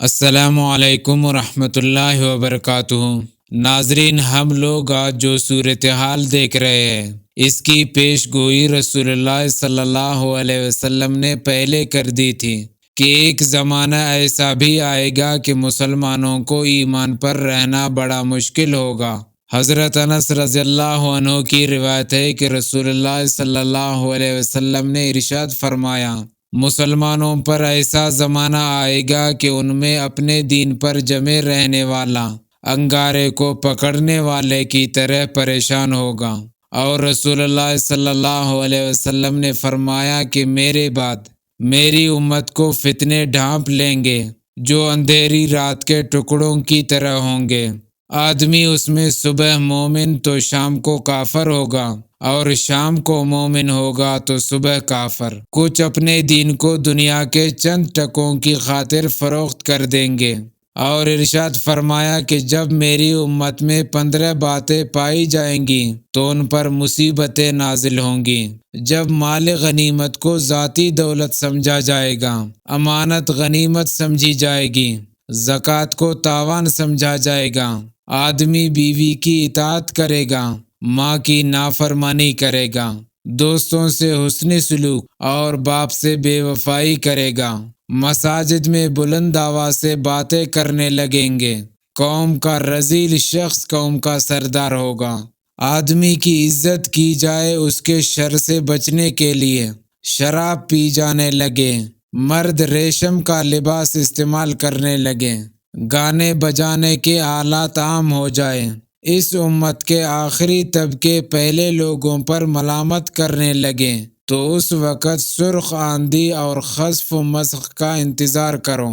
السلام علیکم ورحمۃ اللہ وبرکاتہ۔ ناظرین، ہم لوگ آج جو صورتحال دیکھ رہے ہیں اس کی پیش گوئی رسول اللہ صلی اللہ علیہ وسلم نے پہلے کر دی تھی کہ ایک زمانہ ایسا بھی آئے گا کہ مسلمانوں کو ایمان پر رہنا بڑا مشکل ہوگا۔ حضرت انس رضی اللہ عنہ کی روایت ہے کہ رسول اللہ صلی اللہ علیہ وسلم نے ارشاد فرمایا، مسلمانوں پر ایسا زمانہ آئے گا کہ ان میں اپنے دین پر جمے رہنے والا انگارے کو پکڑنے والے کی طرح پریشان ہوگا۔ اور رسول اللہ صلی اللہ علیہ وسلم نے فرمایا کہ میرے بعد میری امت کو فتنے ڈھانپ لیں گے جو اندھیری رات کے ٹکڑوں کی طرح ہوں گے۔ آدمی اس میں صبح مومن تو شام کو کافر ہوگا، اور شام کو مومن ہوگا تو صبح کافر۔ کچھ اپنے دین کو دنیا کے چند ٹکوں کی خاطر فروخت کر دیں گے۔ اور ارشاد فرمایا کہ جب میری امت میں 15 باتیں پائی جائیں گی تو ان پر مصیبتیں نازل ہوں گی۔ جب مال غنیمت کو ذاتی دولت سمجھا جائے گا، امانت غنیمت سمجھی جائے گی، زکوٰۃ کو تاوان سمجھا جائے گا، آدمی بیوی کی اطاعت کرے گا، ماں کی نافرمانی کرے گا، دوستوں سے حسن سلوک اور باپ سے بے وفائی کرے گا، مساجد میں بلند آواز سے باتیں کرنے لگیں گے، قوم کا رذیل شخص قوم کا سردار ہوگا۔ آدمی کی عزت کی جائے اس کے شر سے بچنے کے لیے شراب پی جانے لگے، مرد ریشم کا لباس استعمال کرنے لگے، گانے بجانے کے آلات عام ہو جائے، اس امت کے آخری طبقے پہلے لوگوں پر ملامت کرنے لگے، تو اس وقت سرخ آندھی اور خسف و مسخ کا انتظار کرو۔